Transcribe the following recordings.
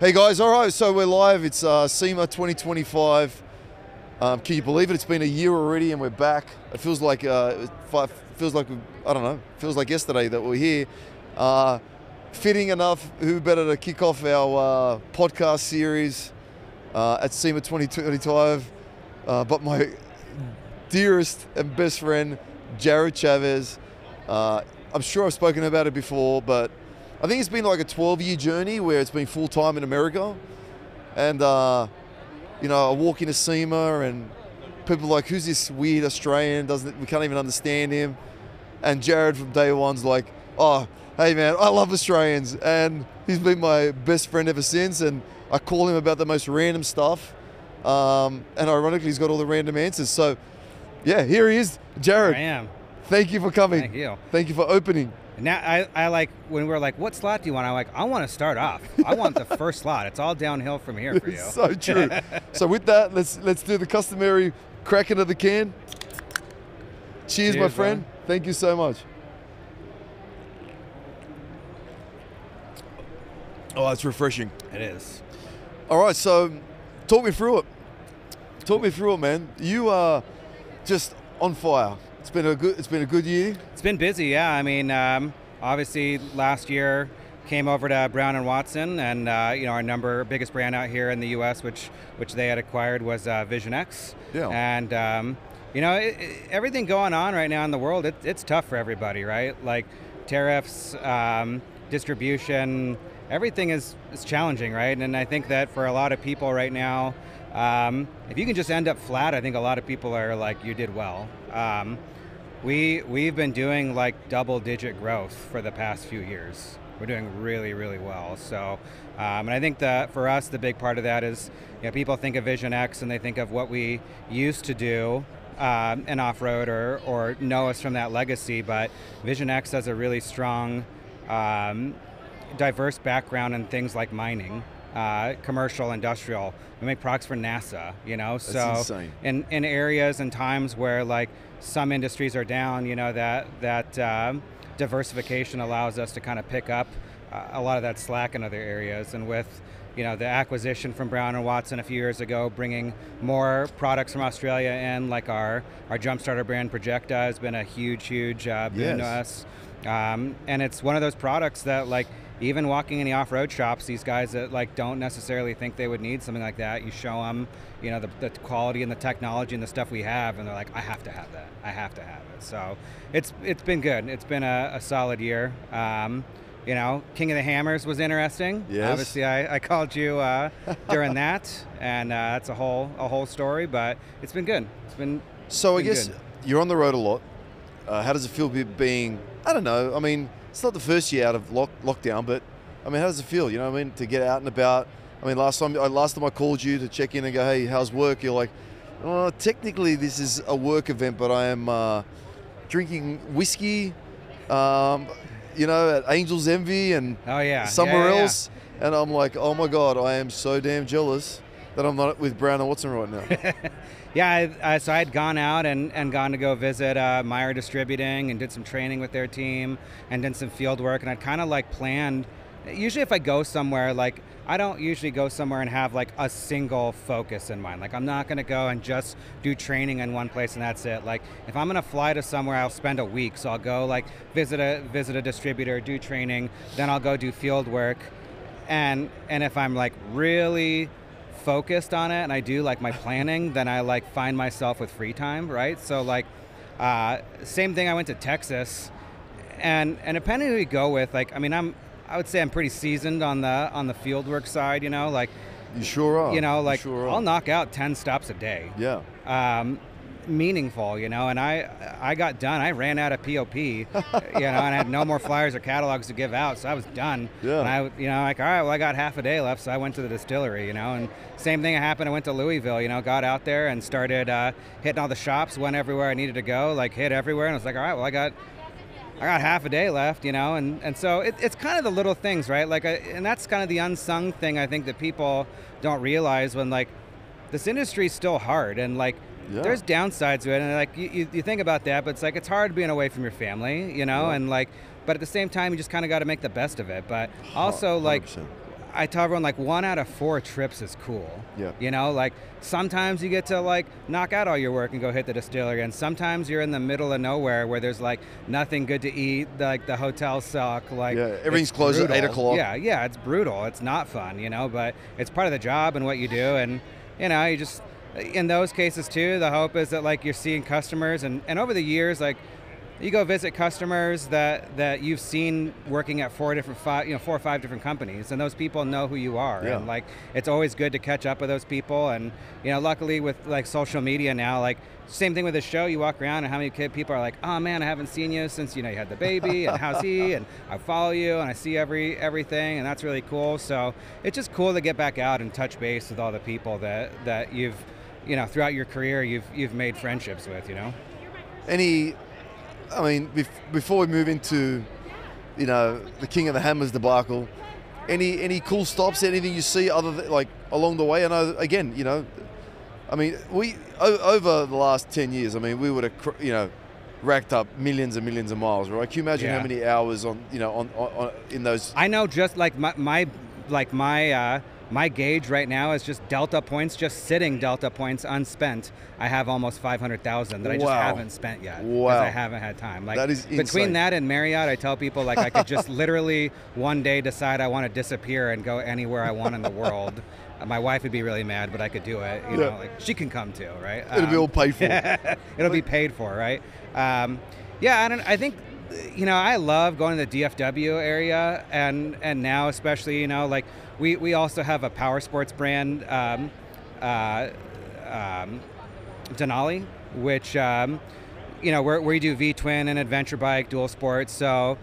Hey guys, all right, so we're live. It's SEMA 2025. Can you believe it? It's been a year already and we're back. It feels like, I don't know, feels like yesterday that we're here. Fitting enough, who better to kick off our podcast series at SEMA 2025 but my dearest and best friend, Jared Chavez. I'm sure I've spoken about it before, but I think it's been like a 12-year journey where it's been full-time in America. And, you know, I walk into SEMA and people are like, who's this weird Australian? We can't even understand him. And Jared from day one's like, oh, hey man, I love Australians. And he's been my best friend ever since. And I call him about the most random stuff. And ironically, he's got all the random answers. So, yeah, here he is, Jared. Here I am. Thank you for coming. Thank you. Thank you for opening. Now, I like, when we're like, what slot do you want? I'm like, I want to start off. I want the first slot. It's all downhill from here for you. It's so true. So with that, let's do the customary crack into the can. Cheers, my friend. Bro. Thank you so much. Oh, it's refreshing. It is. All right, so talk me through it. Talk me through it, man. You are just on fire. It's been a good year. It's been busy, yeah. I mean, obviously last year came over to Brown & Watson, and you know, our biggest brand out here in the U.S., which they had acquired, was Vision X. Yeah. And you know, everything going on right now in the world, it's tough for everybody, right? Like tariffs, distribution, everything is challenging, right? And I think that for a lot of people right now, if you can just end up flat, I think a lot of people are like, you did well. We've been doing like double-digit growth for the past few years. We're doing really, really well. So, and I think that for us, the big part of that is, you know, people think of Vision X and they think of what we used to do in off-road or know us from that legacy. But Vision X has a really strong, diverse background in things like mining, commercial, industrial. We make products for NASA, you know. That's so insane. in areas and times where like some industries are down, you know, that diversification allows us to kind of pick up a lot of that slack in other areas. And with, you know, the acquisition from Brown & Watson a few years ago, bringing more products from Australia in, like our jump starter brand Projecta has been a huge boon to us. And it's one of those products that, like, even walking in the off-road shops, these guys that like don't necessarily think they would need something like that, you show them, you know, the quality and the technology and the stuff we have, and they're like, I have to have that. I have to have it. So it's been good. It's been a solid year. You know, King of the Hammers was interesting. Yes. Obviously, I called you during that, and that's a whole story. But it's been good. It's been so. I guess good. You're on the road a lot. How does it feel being? I don't know. I mean, it's not the first year out of lockdown, but I mean, how does it feel? You know what I mean? To get out and about. I mean, last time I called you to check in and go, hey, how's work? You're like, oh, technically this is a work event, but I am drinking whiskey, you know, at Angel's Envy and somewhere else. And I'm like, oh my God, I am so damn jealous that I'm not with Brown & Watson right now. Yeah, so I had gone out and gone to go visit Meyer Distributing and did some training with their team and did some field work, and I'd kind of like planned, usually if I go somewhere, like I don't usually go somewhere and have like a single focus in mind. Like I'm not gonna go and just do training in one place and that's it. Like if I'm gonna fly to somewhere, I'll spend a week. So I'll go like visit a distributor, do training, then I'll go do field work. And if I'm like really focused on it and I do like my planning, then I like find myself with free time, right? So like same thing, I went to Texas, and depending who you go with, like I mean I would say I'm pretty seasoned on the field work side, you know, like you sure are. You know, like sure I'll knock out 10 stops a day. Yeah. Meaningful, you know, and I got done. I ran out of POP, you know, and I had no more flyers or catalogs to give out, so I was done. Yeah. And I, you know, like, all right, well, I got half a day left, so I went to the distillery, you know, and same thing happened. I went to Louisville, you know, got out there and started hitting all the shops, went everywhere I needed to go, like hit everywhere, and I was like, all right, well, I got half a day left, you know, and so it's kind of the little things, right? Like, and that's kind of the unsung thing I think that people don't realize when, like, this industry is still hard, and like, there's downsides to it, and like you think about that, but it's like it's hard being away from your family, you know, and like, but at the same time, you just kind of got to make the best of it. But also, like, I tell everyone, like, 1 out of 4 trips is cool. Yeah. You know, like, sometimes you get to, like, knock out all your work and go hit the distillery, and sometimes you're in the middle of nowhere where there's, like, nothing good to eat, like, the hotels suck, like, yeah, everything's closed at 8 o'clock. Yeah, it's brutal. It's not fun, you know, but it's part of the job and what you do, and, you know, you just, in those cases, too, the hope is that, like, you're seeing customers, and over the years, like, you go visit customers that you've seen working at 4 or 5 different companies, and those people know who you are. Yeah. And like, it's always good to catch up with those people. And you know, luckily with like social media now, like same thing with the show. You walk around and how many people are like, oh man, I haven't seen you since you had the baby, and how's he? And I follow you and I see everything, and that's really cool. So it's just cool to get back out and touch base with all the people that you've throughout your career you've made friendships with. I mean, before we move into, the King of the Hammers debacle, any cool stops, anything you see other than, like, along the way? I know, again, I mean, we, over the last 10 years, I mean, we would have, racked up millions and millions of miles, right? Can you imagine how many hours on in those? I know, just like my gauge right now is just Delta points, just sitting Delta points unspent. I have almost 500,000 that I just haven't spent yet because I haven't had time. Like, that is insane. Between that and Marriott, I tell people, like, I could just literally one day decide I want to disappear and go anywhere I want in the world. My wife would be really mad, but I could do it. You know, like, she can come too, right? It'll be all paid for. It'll be paid for, right? I think, I love going to the DFW area, and now especially, like, we also have a power sports brand, Denali, which, where we do V-twin and adventure bike, dual sports. So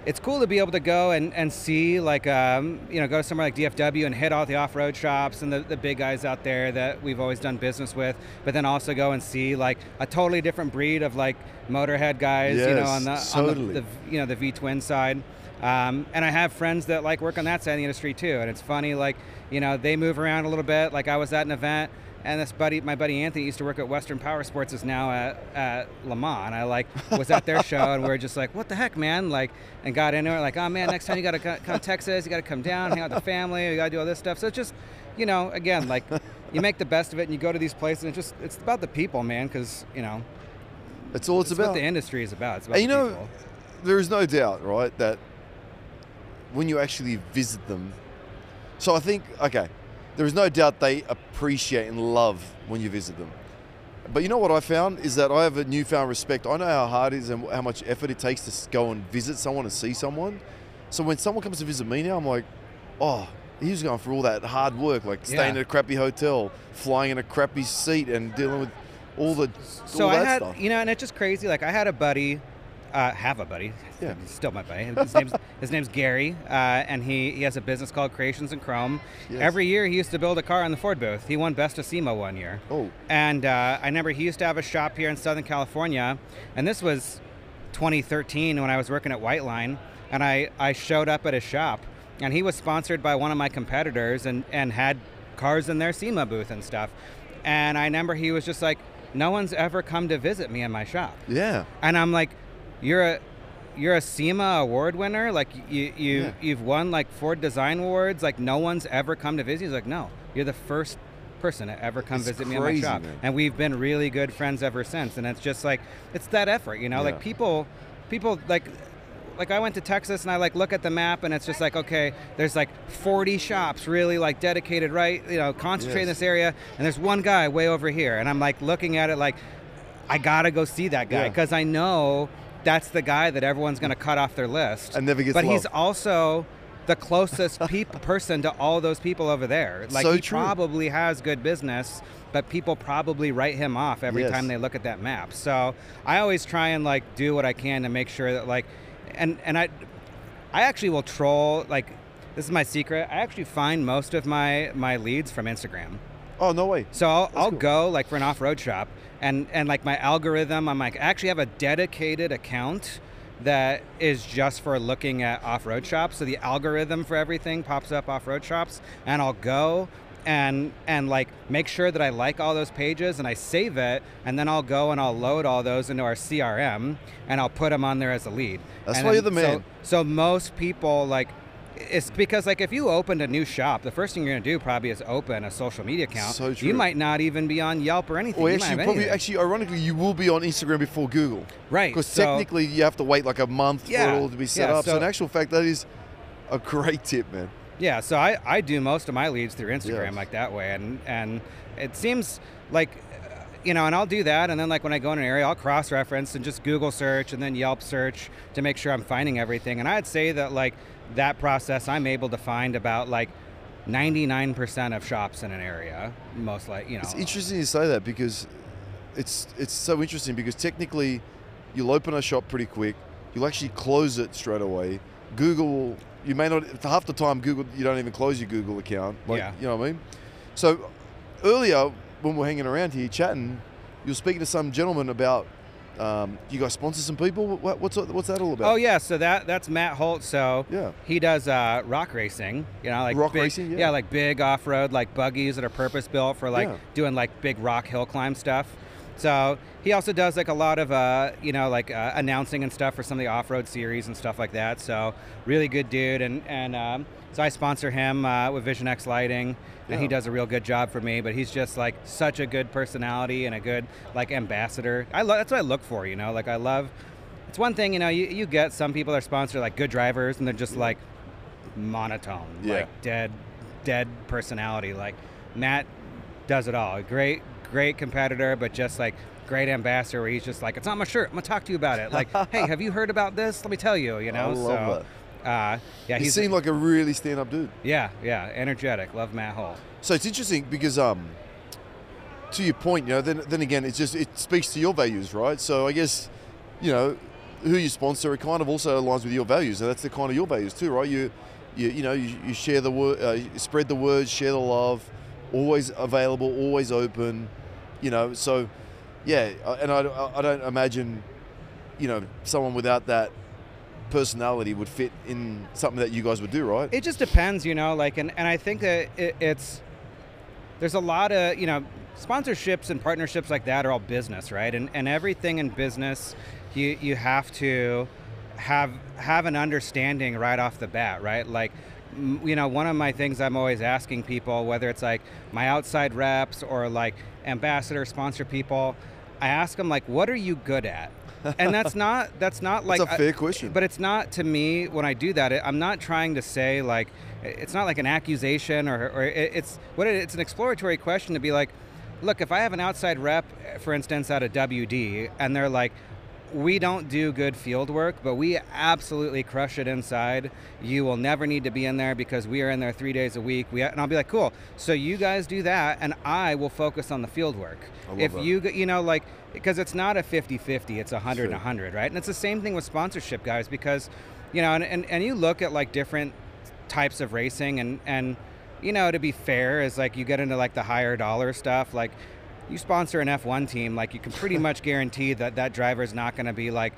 it's cool to be able to go and see, like, go somewhere like DFW and hit all the off-road shops and the big guys out there that we've always done business with, but then also go and see, like, a totally different breed of, like, motorhead guys, on the V-twin side. And I have friends that, like, work on that side of the industry too, and it's funny, like, they move around a little bit. Like, I was at an event, and my buddy Anthony used to work at Western Power Sports, is now at Le Mans, and I was at their show, and we were just like, what the heck, man, like, and got into it, like, oh man, next time you got to come to Texas, you got to come down, hang out with the family, you got to do all this stuff. So it's just, again, like, you make the best of it, and you go to these places, and it's about the people, man, because it's all it's about. What the industry is about. It's about and the people. There is no doubt, right, that when you actually visit them, so I think, okay, there is no doubt they appreciate and love when you visit them. But you know what I found is that I have a newfound respect. I know how hard it is and how much effort it takes to go and visit someone and see someone. So when someone comes to visit me now, I'm like, oh, he was going through all that hard work, like staying at a crappy hotel, flying in a crappy seat, and dealing with all that stuff. And it's just crazy. Like, I had a buddy. Have a buddy. Yeah. He's still my buddy. His name's Gary, and he has a business called Creations in Chrome. Yes. Every year he used to build a car in the Ford booth. He won Best of SEMA one year. Oh. And I remember he used to have a shop here in Southern California, and this was 2013 when I was working at White Line, and I showed up at his shop, and he was sponsored by one of my competitors and had cars in their SEMA booth and stuff. And I remember he was just like, no one's ever come to visit me in my shop. Yeah. And I'm like, you're a SEMA award winner, like you've won like Ford Design Awards, like no one's ever come to visit. He's like, no, you're the first person to ever come visit me in my shop, man. And we've been really good friends ever since. And it's just like, it's that effort, like people like I went to Texas and I like look at the map and it's just like, okay, there's like 40 shops really like dedicated, right, concentrate in this area, and there's one guy way over here, and I'm like looking at it like, I gotta go see that guy because I know that's the guy that everyone's going to cut off their list. And never gets But love. He's also the closest person to all those people over there. Like, so he true. probably has good business, but people probably write him off every time they look at that map. So I always try and like do what I can to make sure that like, and I actually will troll, like, this is my secret. I actually find most of my leads from Instagram. Oh, no way. So I'll go like for an off-road shop, and like my algorithm, I'm like, I actually have a dedicated account that is just for looking at off-road shops. So the algorithm for everything pops up off-road shops, and I'll go and like make sure that I like all those pages and I save it, and then I'll go and I'll load all those into our CRM and I'll put them on there as a lead. That's why you're the man. So most people, like, It's because like if you opened a new shop, the first thing you're gonna do probably is open a social media account. So true. You might not even be on Yelp or anything. Or You might have actually, anything. ironically, you will be on Instagram before Google. Right. Because so- technically, you have to wait like a month for it all to be set up. So in actual fact, that is a great tip, man. Yeah, so I do most of my leads through Instagram Yes. like that way, and it seems like, and I'll do that, and then like when I go in an area, I'll cross-reference and just Google search and then Yelp search to make sure I'm finding everything. And I'd say that like that process, I'm able to find about like 99% of shops in an area, most like, It's interesting you say that because it's so interesting because technically, you'll open a shop pretty quick. You'll actually close it straight away. Google, you may not, half the time Google, you don't even close your Google account. Like, Yeah. You know what I mean? So earlier, when we're hanging around here chatting, you were speaking to some gentleman about, you guys sponsor some people? What's that all about? Oh yeah, so that's Matt Holt. So Yeah. he does rock racing, like Rock big, racing, yeah. like big off-road, like buggies that are purpose-built for like Yeah. doing like big rock hill climb stuff. So he also does like a lot of announcing and stuff for some of the off-road series and stuff like that. So really good dude, and so I sponsor him with Vision X Lighting, and he Yeah. does a real good job for me. But he's just like such a good personality and a good like ambassador. That's what I look for, like I love. It's one thing, you get some people that are sponsored like good drivers, and they're just like monotone, Yeah. like dead personality. Like Matt does it all. Great competitor, but just like great ambassador where he's just like, it's on my shirt, I'm gonna talk to you about it. Like, hey, have you heard about this? Let me tell you, I love yeah, He he's seemed like a really stand-up dude. yeah, energetic. Love Matt Holt. So it's interesting because, to your point, then again, it speaks to your values, right? So I guess, who you sponsor, it kind of also aligns with your values, and that's the kind of your values too, right? You share the word, spread the word, share the love, always available, always open, So, yeah, and I don't imagine, someone without that personality would fit in something that you guys would do, right? It just depends, and I think that there's a lot of, sponsorships and partnerships like that are all business, right? And everything in business, you have to have an understanding right off the bat, right? Like, one of my things I'm always asking people, whether it's like my outside reps or like ambassador sponsor people, I ask them like, what are you good at? And that's not like That's a fair question. But it's not, to me, when I do that, I'm not trying to say like, it's not like an accusation or it's an exploratory question to be like, look, if I have an outside rep, for instance, at a WD, and they're like, we don't do good field work, but we absolutely crush it inside. You will never need to be in there because we are in there 3 days a week. And I'll be like, cool. So you guys do that, and I will focus on the field work. If you, because it's not a 50-50, it's 100 and 100, right? And it's the same thing with sponsorship, guys, because, and you look at like different types of racing, and to be fair, is like you get into like the higher dollar stuff, like you sponsor an F1 team, like you can pretty much guarantee that driver's not going to be like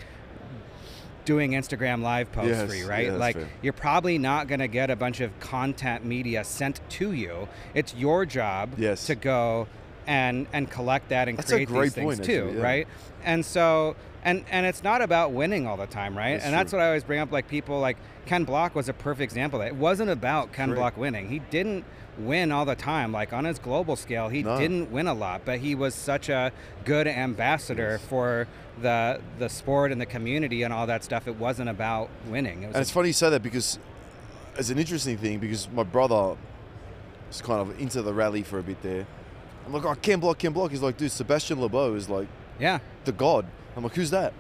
doing Instagram live posts for you, right? Yeah, like fair. you're probably not going to get a bunch of content media sent to you. It's your job to go and collect that and That's a create great these things point, too, actually, yeah. right? And so and it's not about winning all the time, right? That's and that's true. what I always bring up. Like people like Ken Block was a perfect example of that. It wasn't about Ken Correct. Block winning. He didn't win all the time. Like on his global scale, he didn't win a lot, but he was such a good ambassador for the sport and the community and all that stuff. It wasn't about winning. It was And it's funny you say that because it's an interesting thing because my brother was kind of into the rally for a bit there. I'm like, oh, Ken Block. He's like, dude, Sebastian Lebeau is like the god. I'm like, who's that?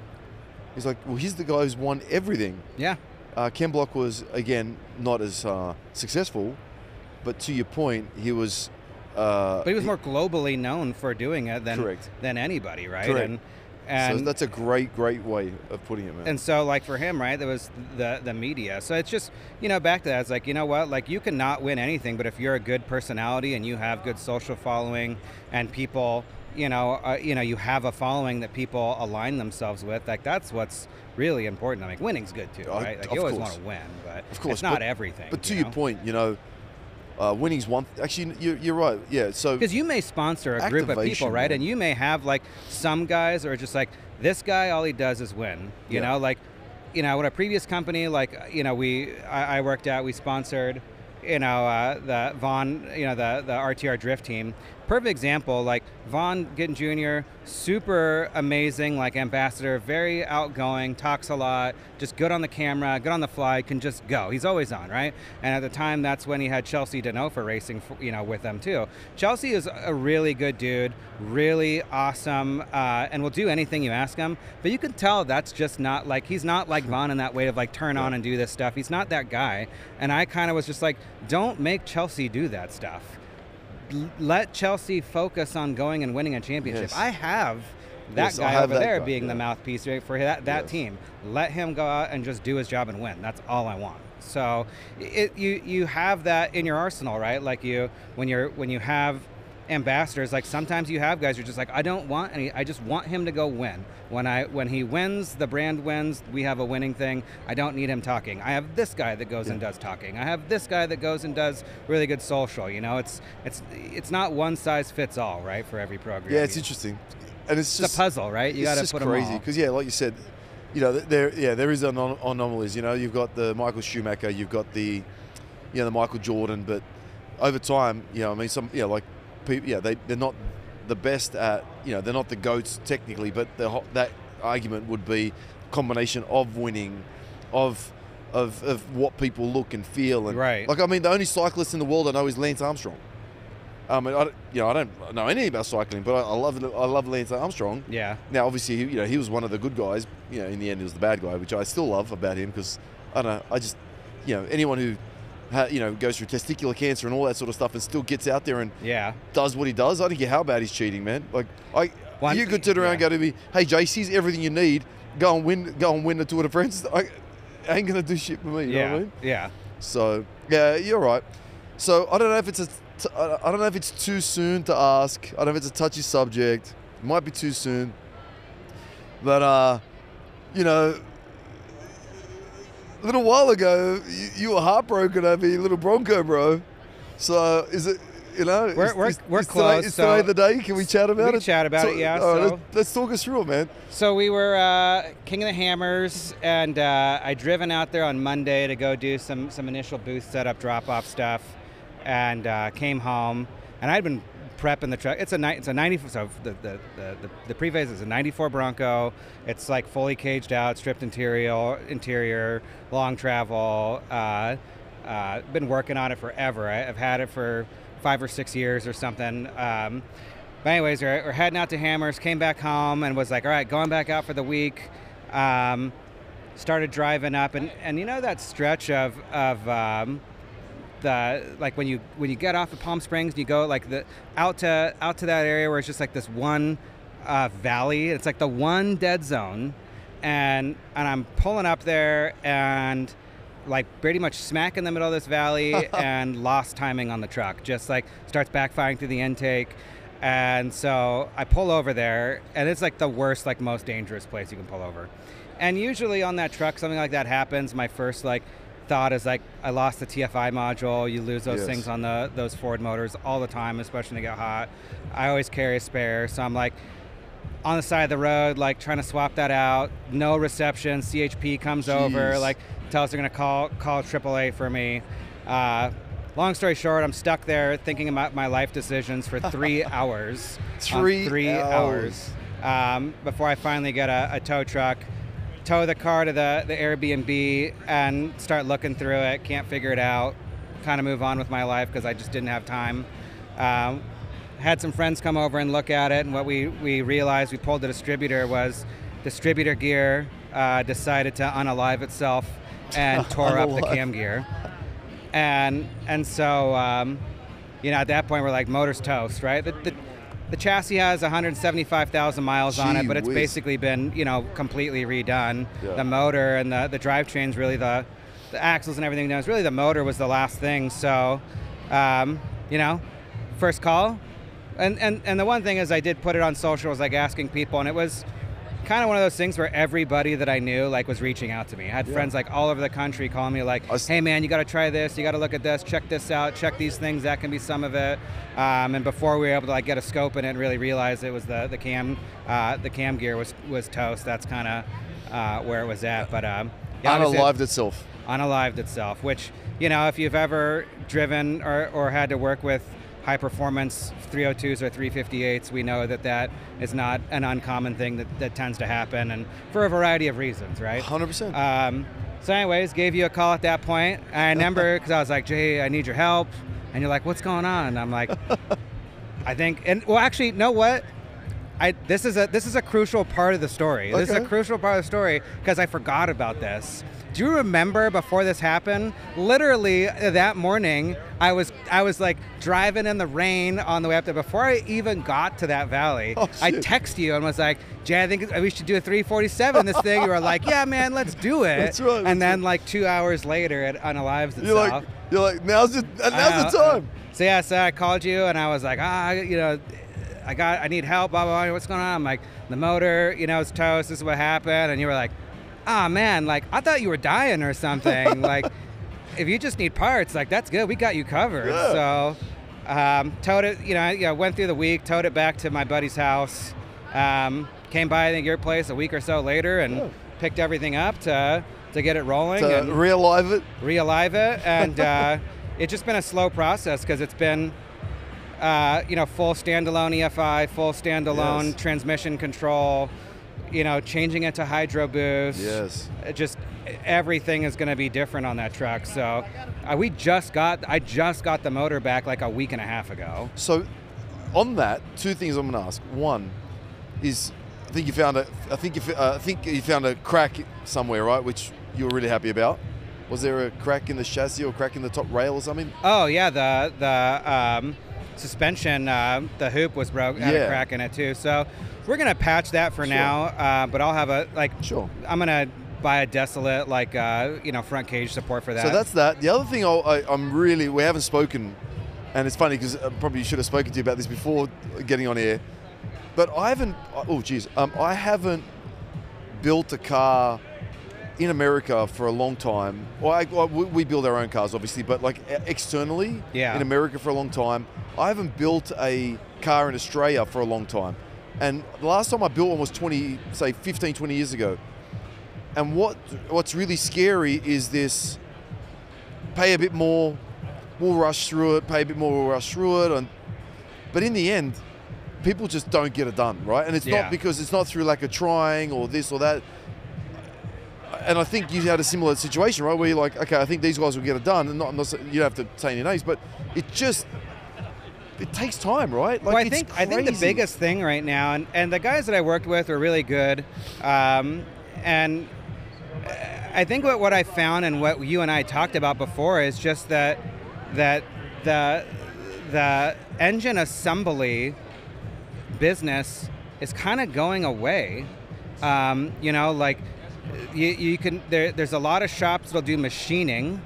He's like, well, he's the guy who's won everything. Yeah. Ken Block was, again, not as successful, but to your point, he was... but he was more globally known for doing it than anybody, right? Correct. And so that's a great way of putting it, man. And so, like, for him, right, there was the media. So it's just, back to that. It's like, you know what? Like, you can not win anything, but if you're a good personality and you have good social following and people, you have a following that people align themselves with, like, that's what's really important. I mean, winning's good, too, right? Like, you always want to win, but it's not everything. But to your point, winning's one. Actually, you're right. Yeah. So because you may sponsor a group of people, right? Man. And you may have like some guys are just like, this guy, all he does is win. You know, like with a previous company, like, I worked at, we sponsored, the Vaughn, the RTR drift team. Perfect example, like Vaughn Gittin Jr., super amazing, like ambassador, very outgoing, talks a lot, just good on the camera, good on the fly, can just go. He's always on, right? And at the time, that's when he had Chelsea Denofa racing, with them too. Chelsea is a really good dude, really awesome, and will do anything you ask him. But you can tell that's just not like, he's not like Vaughn in that way of like turn on and do this stuff. He's not that guy. And I kind of was just like, don't make Chelsea do that stuff. Let Chelsea focus on going and winning a championship. Yes. I have that guy over there being the mouthpiece for that team. Let him go out and just do his job and win. That's all I want. So you have that in your arsenal, right? Like when you have ambassadors, like sometimes you have guys who are just like, I don't want any, I just want him to go win. When he wins, the brand wins, we have a winning thing. I don't need him talking. I have this guy that goes and does talking. I have this guy that goes and does really good social. It's not one size fits all, right, for every program. Yeah, it's interesting. And it's just a puzzle, right? You got to put them all. It's crazy because like you said, there is anomalies. You've got the Michael Schumacher, you've got the Michael Jordan, but over time, they're not the best at, they're not the GOATs technically, but that argument would be combination of winning, of what people look and feel. And right. Like, the only cyclist in the world I know is Lance Armstrong. I don't know anything about cycling, but I love Lance Armstrong. Yeah. Now, obviously, he was one of the good guys. In the end, he was the bad guy, which I still love about him because, I don't know, I just, anyone who goes through testicular cancer and all that sort of stuff and still gets out there and does what he does. I don't care how bad he's cheating, man. Like, you could turn around and go to me, hey, Jace, here's everything you need. Go and win the Tour de France. I ain't going to do shit for me, you know what I mean? Yeah. So, yeah, you're right. So, I don't know if it's too soon to ask. I don't know if it's a touchy subject. It might be too soon. But, a little while ago, you were heartbroken over your little Bronco, bro. So is it, we're close. Is today the day? Can we chat about it? We can chat about it, yeah. All right, let's talk us through it, man. So we were King of the Hammers, and I driven out there on Monday to go do some initial booth setup, drop-off stuff, and came home. And I'd been prepping the truck. It's a 94. So the preface is a 94 Bronco. It's like fully caged out, stripped interior, long travel. Been working on it forever. I've had it for 5 or 6 years or something. But anyways, we're heading out to Hammers. Came back home and was like, all right, going back out for the week. Started driving up, and that stretch of like when you get off of Palm Springs and you go like out to that area where it's just like this one valley. It's like the one dead zone, and I'm pulling up there and like pretty much smack in the middle of this valley and lost timing on the truck. Just like starts backfiring through the intake, and so I pull over there, and it's like the worst, like most dangerous place you can pull over. And usually on that truck, something like that happens. My first thought is like, I lost the TFI module. You lose those things on those Ford motors all the time, especially when they get hot. I always carry a spare, so I'm like on the side of the road, like trying to swap that out. No reception. CHP comes over, like tells they're gonna call AAA for me. Long story short, I'm stuck there thinking about my life decisions for 3 hours. 3 hours. Before I finally get a tow truck. Tow the car to the Airbnb and start looking through it. Can't figure it out. Kind of move on with my life because I just didn't have time. Had some friends come over and look at it, and what we realized, we pulled the distributor, was distributor gear decided to unalive itself and tore up the cam gear. And so, at that point, we're like, motor's toast, right? The chassis has 175,000 miles on it, but it's basically been, completely redone. Yeah. The motor and the drivetrain's really the axles and everything. Really, the motor was the last thing. So, first call. And the one thing is, I did put it on social, was like asking people, and it was kind of one of those things where everybody that I knew was reaching out to me. I had friends all over the country calling me hey man, you got to try this, you got to look at this, check this out, check these things, that can be some of it. And before we were able to get a scope in it and really realize it was the cam gear was toast. That's kind of where it was at. But Yeah, obviously Unalived itself. Unalived itself, which, you know, if you've ever driven or had to work with high performance 302s or 358s, we know that that is not an uncommon thing that tends to happen, and for a variety of reasons, right? 100%. So anyways, gave you a call at that point. I remember because I was like, Jay, I need your help. And you're like, what's going on? And I'm like, I think, and well, actually, know what? This is a crucial part of the story. Okay. This is a crucial part of the story because I forgot about this. Do you remember before this happened? Literally that morning, I was like driving in the rain on the way up there. Before I even got to that valley, I texted you and was like, Jay, I think we should do a 347 this thing. You were like, yeah, man, let's do it. That's right. And then like 2 hours later, it unalives itself. You're like, now's the time. So I called you and I was like, you know, I need help, blah, blah, blah. What's going on? I'm like, the motor, you know, it's toast. This is what happened. And you were like, man, like, I thought you were dying or something. Like, if you just need parts, like, that's good. We got you covered. Yeah. So, towed it, you know, went through the week, towed it back to my buddy's house. Came by, I think, your place a week or so later and picked everything up to get it rolling. To and realive it. Realive it. And it's just been a slow process because it's been, you know, full standalone EFI, full standalone transmission control, you know, changing it to hydro boost. Yes. Just everything is going to be different on that truck. So I just got the motor back like a week and a half ago. So on that, two things I'm going to ask. One is, I think you found a crack somewhere, right? Which you were really happy about. Was there a crack in the chassis or a crack in the top rail or something? Oh yeah, the suspension, the hoop was broke, had a crack in it too. So we're gonna patch that for now, but I'll have I'm gonna buy a desolate you know, front cage support for that. So that's that. The other thing we haven't spoken, and it's funny because I probably should have spoken to you about this before getting on air, but I haven't. I haven't built a car in America for a long time. Well, we build our own cars, obviously, but like externally in America for a long time. I haven't built a car in Australia for a long time. And the last time I built one was 15, 20 years ago. And what's really scary is this, pay a bit more, we'll rush through it, pay a bit more, we'll rush through it. But in the end, people just don't get it done, right? And it's not because it's not through lack of trying or this or that. And I think you had a similar situation, right? Where you're like, okay, I think these guys will get it done. And you don't have to say any names, but it takes time, right? Like, well, I think the biggest thing right now, and the guys that I worked with were really good, and I think what I found and what you and I talked about before is just that the engine assembly business is kind of going away. You know, like you can there's a lot of shops that'll do machining,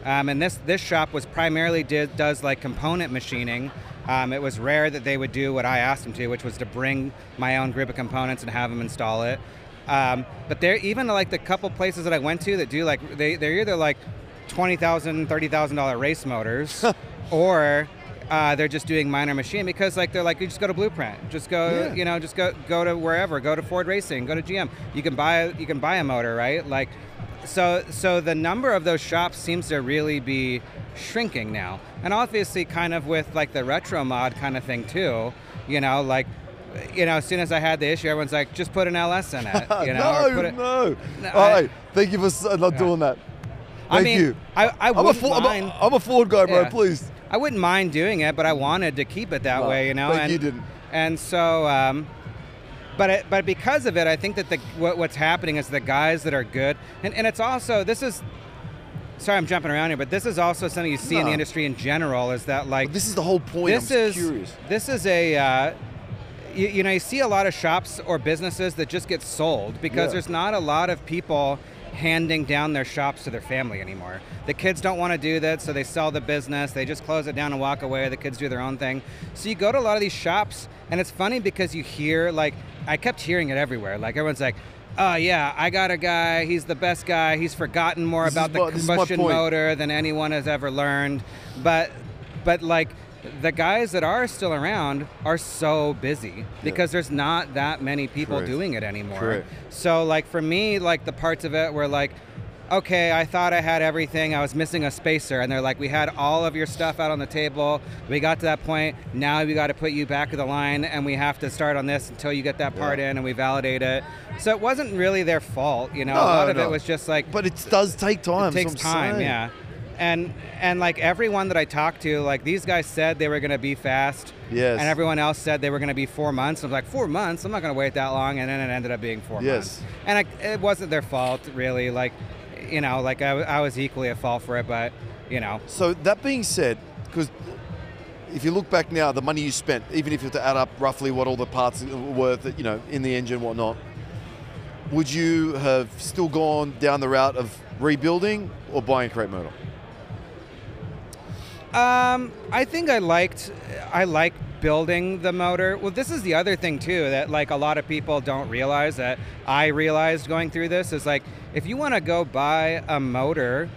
and this shop was primarily does like component machining. It was rare that they would do what I asked them to, which was to bring my own group of components and have them install it. But they're even like the couple places that I went to that do like they're either like $20,000, $30,000 race motors, or they're just doing minor machine because like they're like, you just go to Blueprint, just go you know, just go to wherever, go to Ford Racing, go to GM. You can buy a motor, right? Like, so the number of those shops seems to really be shrinking now, and obviously kind of with like the retro mod kind of thing too. You know, like, you know, as soon as I had the issue, everyone's like, just put an LS in it. You know, no. All right, thank you for not doing that. Thank you. I wouldn't mind. I'm a Ford guy, bro. Please. I wouldn't mind doing it, but I wanted to keep it that way, you know. But you didn't. And so, but because of it, I think that what's happening is the guys that are good, and it's also, this is. Sorry, I'm jumping around here, but this is also something you see in the industry in general. Is that like? Well, this is the whole point. I'm curious. This is a. You know, you see a lot of shops or businesses that just get sold because there's not a lot of people handing down their shops to their family anymore. The kids don't want to do that, so they sell the business, they just close it down and walk away, the kids do their own thing. So you go to a lot of these shops, and it's funny because you hear, like, I kept hearing it everywhere, like everyone's like, oh yeah, I got a guy, he's the best guy, he's forgotten more about the combustion motor than anyone has ever learned. But like, the guys that are still around are so busy because there's not that many people doing it anymore. So like for me, like the parts of it where like, okay, I thought I had everything. I was missing a spacer. And they're like, we had all of your stuff out on the table. We got to that point. Now we got to put you back of the line, and we have to start on this until you get that part in and we validate it. So it wasn't really their fault, you know. A lot of it was just like... But it does take time. It takes time, yeah. And like everyone that I talked to, like these guys said they were going to be fast. Yes. And everyone else said they were going to be 4 months. I was like, 4 months? I'm not going to wait that long. And then it ended up being 4 months. And it wasn't their fault, really. Like, you know, like I was equally at fault for it, but, you know. So that being said, because if you look back now, the money you spent, even if you have to add up roughly what all the parts were worth, you know, in the engine and whatnot, would you have still gone down the route of rebuilding or buying a crate motor? I think I liked building the motor. Well, this is the other thing too that like a lot of people don't realize that I realized going through this is like if you want to go buy a motor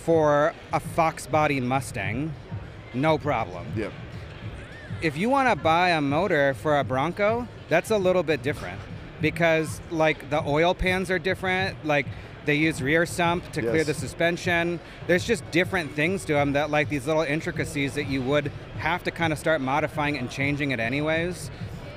for a Fox body Mustang, no problem. Yep. If you want to buy a motor for a Bronco, that's a little bit different because like the oil pans are different, like they use rear sump to clear the suspension. There's just different things to them that like these little intricacies that you would have to kind of start modifying and changing it anyways.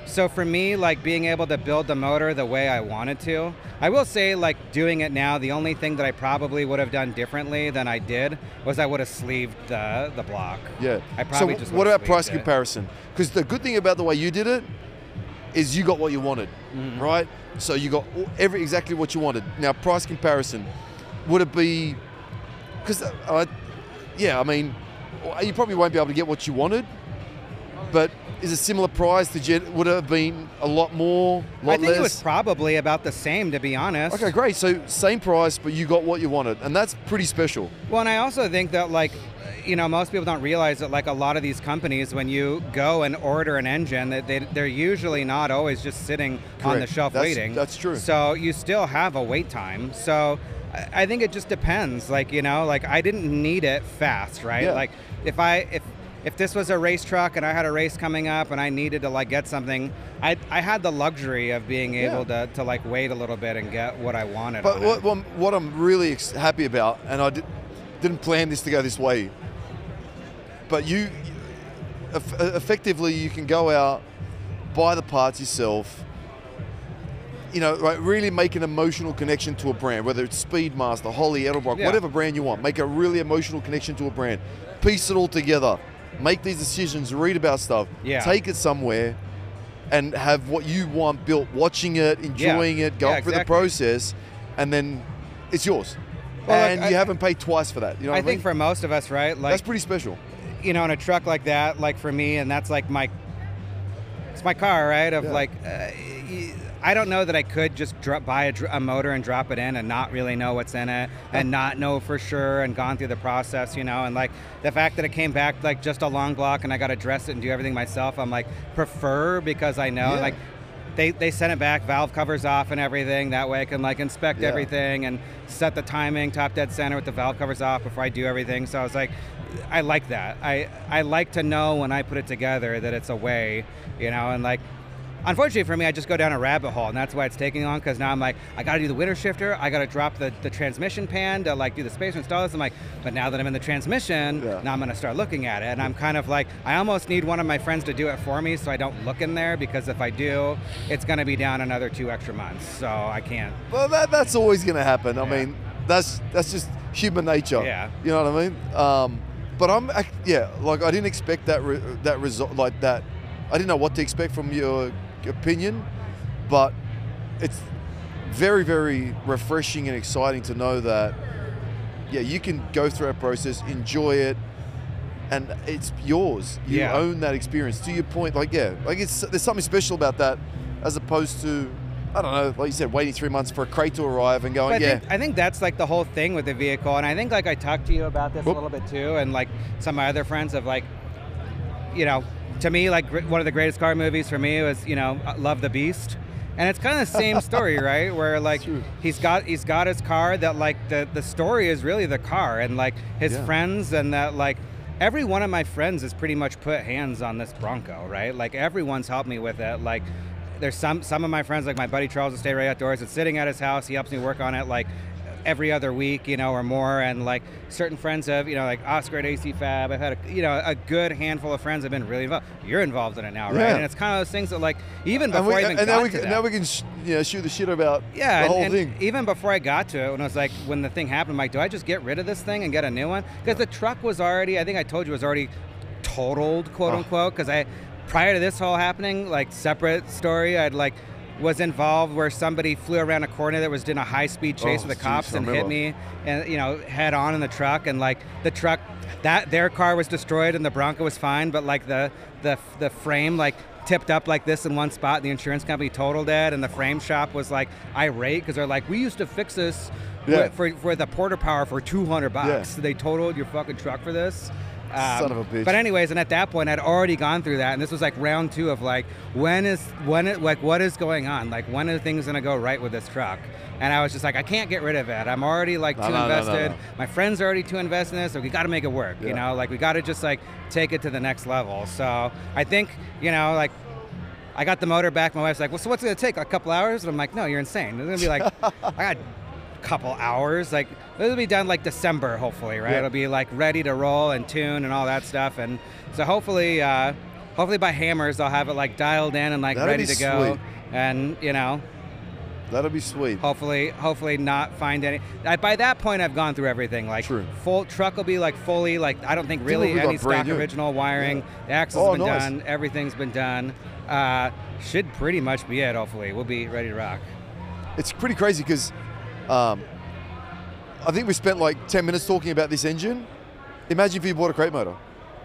So for me, like being able to build the motor the way I wanted to, I will say like doing it now, the only thing that I probably would have done differently than I did was I would have sleeved the block. Yeah. I probably so just what about price comparison? Because the good thing about the way you did it is you got what you wanted, right? So you got exactly what you wanted. Now, price comparison, would it be, because, I mean, you probably won't be able to get what you wanted, but is a similar price would it have been a lot more, I think it was probably about the same, to be honest. Okay, great. So same price, but you got what you wanted, and that's pretty special. Well, and I also think that, like, you know, most people don't realize that, like, a lot of these companies, when you go and order an engine, that they're usually not always just sitting on the shelf waiting. That's true. So you still have a wait time. So I think it just depends. Like, you know, like I didn't need it fast, right? Yeah. Like if this was a race truck and I had a race coming up and I needed to like get something, I had the luxury of being able to like wait a little bit and get what I wanted. But what I'm really happy about, and I didn't plan this to go this way, but you effectively you can go out, buy the parts yourself, you know, right, really make an emotional connection to a brand, whether it's Speedmaster, Holly, Edelbrock, whatever brand you want. Make a really emotional connection to a brand. Piece it all together. Make these decisions, read about stuff, take it somewhere, and have what you want built, watching it, enjoying it, going through the process, and then it's yours. Well, and you haven't paid twice for that. You know what I mean? think for most of us, right? Like, that's pretty special. You know, in a truck like that, like for me, and that's like it's my car, right? Of like, I don't know that I could just buy a motor and drop it in and not really know what's in it and not know for sure and gone through the process, you know, and like the fact that it came back like just a long block and I got to dress it and do everything myself, I'm like prefer because I know like they sent it back, valve covers off and everything. That way I can like inspect everything and set the timing top dead center with the valve covers off before I do everything. So I was like, I like that. I like to know when I put it together that it's a way, you know, and like, unfortunately for me, I just go down a rabbit hole, and that's why it's taking on, because now I'm like, I got to do the winter shifter, I got to drop the transmission pan to like do the spacer install this. I'm like, but now that I'm in the transmission, now I'm going to start looking at it, and I'm kind of like, I almost need one of my friends to do it for me so I don't look in there, because if I do, it's going to be down another 2 extra months, so I can't. Well, that's always going to happen. I mean, that's just human nature. Yeah. You know what I mean? But like I didn't expect that result like that. I didn't know what to expect from your opinion, but it's very, very refreshing and exciting to know that you can go through our process, enjoy it, and it's yours. You own that experience. To your point, like there's something special about that, as opposed to, I don't know, like you said, waiting 3 months for a crate to arrive and going, I think that's like the whole thing with the vehicle, and I think like I talked to you about this a little bit too, and like some of my other friends of like, you know, to me, like one of the greatest car movies for me was, you know, Love the Beast. And it's kind of the same story, right? Where like he's got his car that like the story is really the car and like his friends, and that like every one of my friends has pretty much put hands on this Bronco, right? Like everyone's helped me with it. Like there's some of my friends, like my buddy Charles at Stay Right Outdoors, it's sitting at his house. He helps me work on it. Like every other week, or more, and like certain friends have, like Oscar at AC Fab. I've had a good handful of friends have been really involved. You're involved in it now, right? And it's kind of those things that like even before I even got to that. Now we can shoot the shit about the whole thing. Even before I got to it, when I was like, when the thing happened, I'm like, do I just get rid of this thing and get a new one? Because the truck was already, I think I told you, was already totaled, quote unquote. Because prior to this whole happening, like separate story, I'd like was involved where somebody flew around a corner that was doing a high-speed chase with the cops and hit me, and head on in the truck, and like the truck, their car was destroyed and the Bronco was fine, but like the frame like tipped up like this in one spot, and the insurance company totaled it, and the frame shop was like irate because they're like, we used to fix this for the Porter Power for $200. So they totaled your fucking truck for this. Son of a bitch. But anyways, and at that point, I'd already gone through that, and this was like round 2 of like, what is going on? Like, when are things gonna go right with this truck? And I was just like, I can't get rid of it. I'm already like too invested. No. My friends are already too invested in this, so we got to make it work. Like we got to just like take it to the next level. So I think, like, I got the motor back. My wife's like, well, so what's it gonna take? A couple hours? And I'm like, no, you're insane. It's gonna be like, I got couple hours. Like, it'll be done like December, hopefully, right? It'll be like ready to roll and tune and all that stuff. And so hopefully by Hammers I'll have it like dialed in and like ready to go. Sweet. And that'll be sweet. Hopefully not find any. By that point I've gone through everything. Like full truck will be like fully like, I don't think really any stock original wiring. The axle's been done. Everything's been done. Should pretty much be it. Hopefully we'll be ready to rock. It's pretty crazy because I think we spent like 10 minutes talking about this engine. Imagine if you bought a crate motor.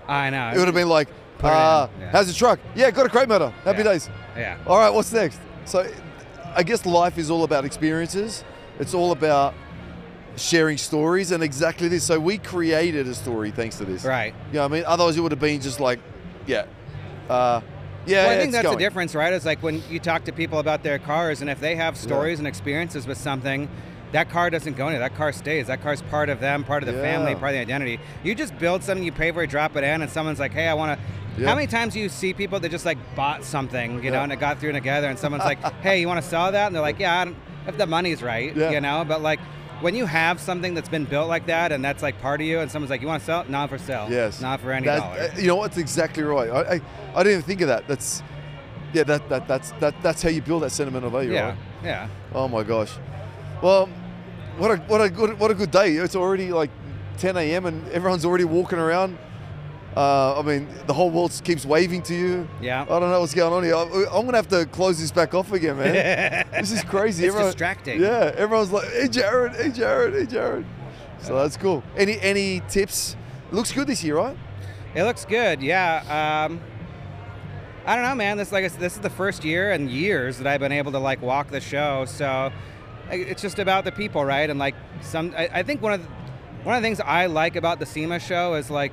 I know. It would have been like, how's the truck? Yeah, got a crate motor. Happy days. Yeah. All right, what's next? So I guess life is all about experiences. It's all about sharing stories, and exactly this. So we created a story thanks to this. Right. You know what I mean? Otherwise it would have been just like, well, I think that's the difference, right? It's like when you talk to people about their cars, and if they have stories and experiences with something, that car doesn't go anywhere. That car stays. That car's part of them, part of the family, part of the identity. You just build something, you pay for it, drop it in, and someone's like, hey, I want to... How many times do you see people that just like bought something, and it got through together, and someone's like, hey, you want to sell that? And they're like, yeah, if the money's right, But like, when you have something that's been built like that, and that's like part of you, and someone's like, you want to sell it? Not for sale. Yes. Not for any dollar. You know what? That's exactly right. I didn't even think of that. That's how you build that sentimental value, right? Yeah. Oh my gosh. Well, what a good day. It's already like 10 a.m. and everyone's already walking around. I mean, the whole world keeps waving to you. Yeah. I don't know what's going on here. I'm going to have to close this back off again, man. This is crazy. It's distracting. Yeah, everyone's like, hey, Jared, hey, Jared, hey, Jared. So that's cool. Any tips? It looks good this year, right? It looks good, yeah. I don't know, man. This is the first year in years that I've been able to like walk the show. So it's just about the people, right? And like I think one of the things I like about the SEMA show is like,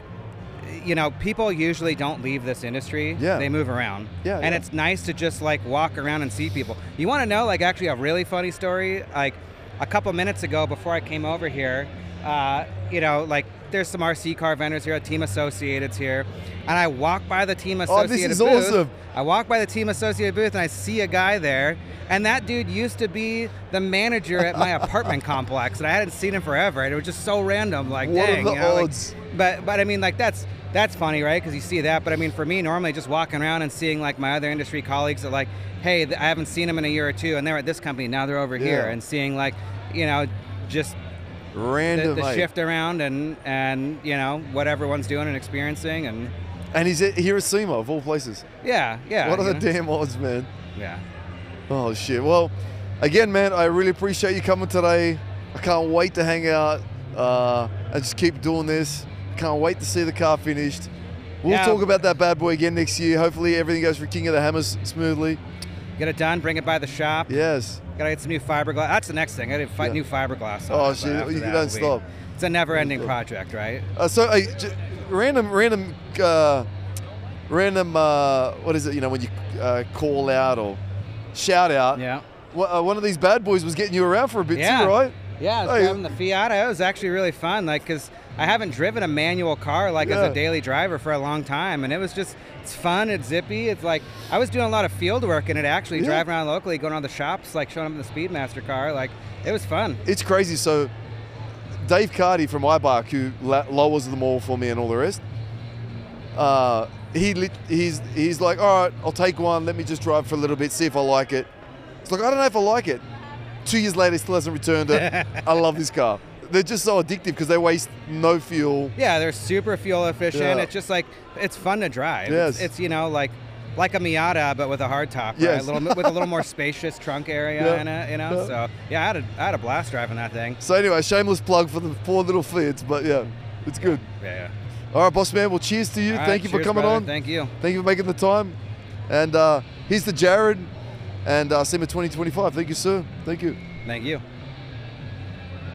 people usually don't leave this industry. Yeah. They move around. Yeah. And it's nice to just like walk around and see people. You want to know like actually a really funny story? Like a couple minutes ago before I came over here, like there's some RC car vendors here, Team Associated's here, and I walk by the Team Associated booth. This is awesome. I walk by the Team Associated booth and I see a guy there, and that dude used to be the manager at my apartment complex, and I hadn't seen him forever, and it was just so random. Like, what dang, are the odds? Like, but I mean, like that's funny, right? Because you see that. But I mean, for me, normally just walking around and seeing like my other industry colleagues that like, hey, I haven't seen them in a year or two, and they're at this company, now they're over here, and seeing like, just random the shift around and what everyone's doing and experiencing and he's here at SEMA of all places. Yeah. What are the damn odds, man? Yeah. Oh shit. Well, again, man, I really appreciate you coming today. I can't wait to hang out and just keep doing this. Can't wait to see the car finished. We'll talk about that bad boy again next year. Hopefully everything goes for King of the Hammers smoothly. Get it done, bring it by the shop. Yes. Gotta get some new fiberglass. That's the next thing. I gotta new fiberglass. Oh shit, you don't stop. It's a never-ending project, right? Random, what is it, when you call out or shout out. Yeah. One of these bad boys was getting you around for a bit too, right? Yeah, I was driving the Fiat. It was actually really fun, like, because I haven't driven a manual car like as Yeah. a daily driver for a long time, and it's fun, it's zippy. It's like I was doing a lot of field work in it actually, Yeah. driving around locally, going on the shops, like showing up in the Speedmaster car. Like it was fun. It's crazy. So Dave Carty from iBark, who lowers them all for me and all the rest, he's like, all right, I'll take one. Let me just drive for a little bit, see if I like it. It's like, I don't know if I like it. 2 years later, he still hasn't returned it. I love this car. They're just so addictive because they waste no fuel. Yeah, they're super fuel efficient. Yeah. It's just like it's fun to drive. Yes. It's you know like a Miata but with a hardtop, right? Yes. With a little more spacious trunk area Yeah. in it, you know. Yeah. So yeah, I had a blast driving that thing. So anyway, shameless plug for the 4 little Fiats, but yeah, it's good. Yeah. All right, boss man. Well, cheers to you. All Thank right, you for cheers, coming brother. on. Thank you. Thank you for making the time. And here's the Jared and SEMA 2025. Thank you, sir. Thank you. Thank you.